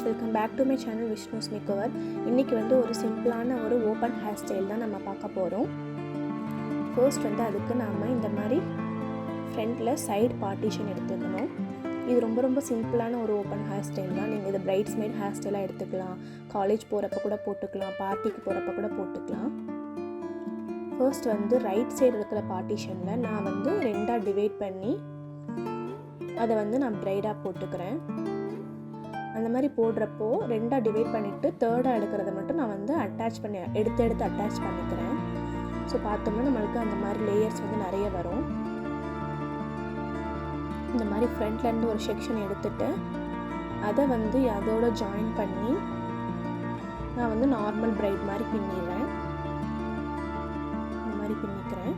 Welcome back to my channel Vishnu's makeover. இன்றைக்கி வந்து ஒரு சிம்பிளான ஒரு ஓப்பன் ஹேர் ஸ்டைல் தான் நம்ம பார்க்க போகிறோம். ஃபர்ஸ்ட் வந்து அதுக்கு நாம் இந்த மாதிரி ஃப்ரண்ட்டில் சைடு பார்ட்டிஷன் எடுத்துக்கணும். இது ரொம்ப சிம்பிளான ஒரு ஓப்பன் ஹேர் ஸ்டைல் தான். நீங்கள் இதை பிரைட்ஸ்மேட் ஹேர் ஸ்டைலாக எடுத்துக்கலாம், காலேஜ் போகிறப்ப கூட போட்டுக்கலாம், பார்ட்டிக்கு போகிறப்ப கூட போட்டுக்கலாம். ஃபர்ஸ்ட் வந்து ரைட் சைடு இருக்கிற பார்ட்டிஷனில் நான் வந்து ரெண்டாக டிவைட் பண்ணி அதை வந்து நான் ப்ரைடாக போட்டுக்கிறேன். அந்த மாதிரி போடுறப்போ ரெண்டாக டிவைட் பண்ணிவிட்டு தேர்டாக எடுக்கிறத மட்டும் நான் வந்து எடுத்து அட்டாச் பண்ணிக்கிறேன். ஸோ பார்த்தோம்னா நம்மளுக்கு அந்த மாதிரி லேயர்ஸ் வந்து நிறைய வரும். இந்த மாதிரி ஃப்ரண்ட்லேருந்து ஒரு செக்ஷன் எடுத்துகிட்டு அதை வந்து அதோட ஜாயின் பண்ணி நான் வந்து நார்மல் ப்ரைட் மாதிரி பின்னிடுறேன். இந்த மாதிரி பின்னிக்கிறேன்.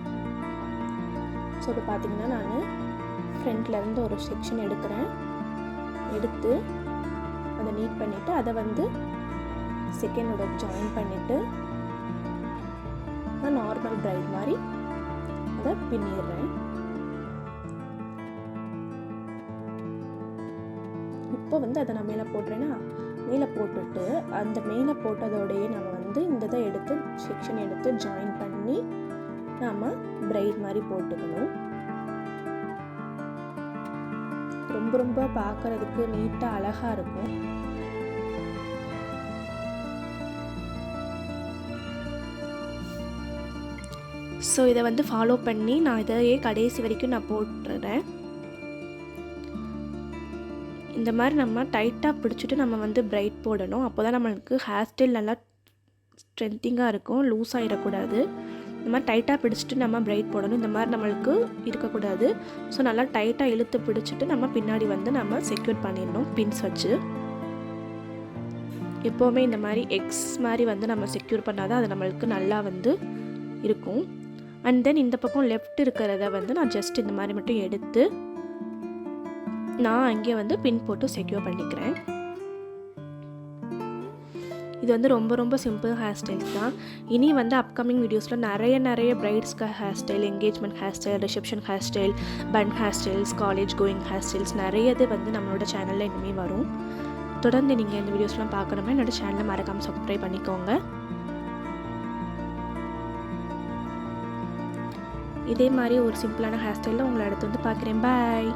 ஸோ இப்போ பார்த்திங்கன்னா நான் ஃப்ரண்ட்லேருந்து ஒரு செக்ஷன் எடுத்து அதை நீட் பண்ணிவிட்டு அதை வந்து செகண்டோட ஜாயின் பண்ணிவிட்டு நான் நார்மல் ப்ரைட் மாதிரி அதை பின்னிடுறேன். இப்போ வந்து அதை நான் மேலே போடுறேன்னா மேலே போட்டுட்டு அந்த மேலே போட்டதோடையே நம்ம வந்து இந்த இதை எடுத்து செக்ஷன் எடுத்து ஜாயின் பண்ணி நாம் ப்ரைட் மாதிரி போட்டுக்கணும். ரொம்ப பார்க்குறதுக்கு நீட்டாக அழகாக இருக்கும். ஸோ இதை வந்து ஃபாலோ பண்ணி நான் இதையே கடைசி வரைக்கும் நான் போட்டுறேன். இந்த மாதிரி நம்ம டைட்டாக பிடிச்சிட்டு நம்ம வந்து ப்ரைட் போடணும். அப்போ தான் நம்மளுக்கு ஹேர் ஸ்டைல் நல்லா ஸ்ட்ரென்த்திங்காக இருக்கும், லூஸ் ஆகிடக்கூடாது. இந்த மாதிரி டைட்டாக பிடிச்சிட்டு நம்ம ப்ரைட் போடணும். இந்த மாதிரி நம்மளுக்கு இருக்கக்கூடாது. ஸோ நல்லா டைட்டாக இழுத்து பிடிச்சிட்டு நம்ம பின்னாடி வந்து நம்ம செக்யூர் பண்ணிடணும் பின்ஸ் வச்சு. எப்போவுமே இந்த மாதிரி எக்ஸ் மாதிரி வந்து நம்ம செக்யூர் பண்ணாதான் அது நம்மளுக்கு நல்லா வந்து இருக்கும். அண்ட் தென் இந்த பக்கம் லெஃப்ட் இருக்கிறத வந்து நான் ஜஸ்ட் இந்த மாதிரி மட்டும் எடுத்து நான் அங்கே வந்து பின் போட்டு செக்யூர் பண்ணிக்கிறேன். இது வந்து ரொம்ப சிம்பிள் ஹேர் ஸ்டைல்ஸ் தான். இனி வந்து அப்கமிங் வீடியோஸில் நிறைய பிரைட்ஸ்க்கு hair style, engagement hair style, reception hair style, bun hair styles, college going hair styles நிறையது வந்து நம்மளோட சேனலில் இனிமேல் வரும். தொடர்ந்து நீங்கள் இந்த வீடியோஸ்லாம் பார்க்கணும்னா என்னோட சேனலை மறக்காமல் சப்ஸ்கிரைப் பண்ணிக்கோங்க. இதே மாதிரி ஒரு சிம்பிளான ஹேர் ஸ்டைலில் உங்களை அடுத்து வந்து பார்க்குறேன். பாய்.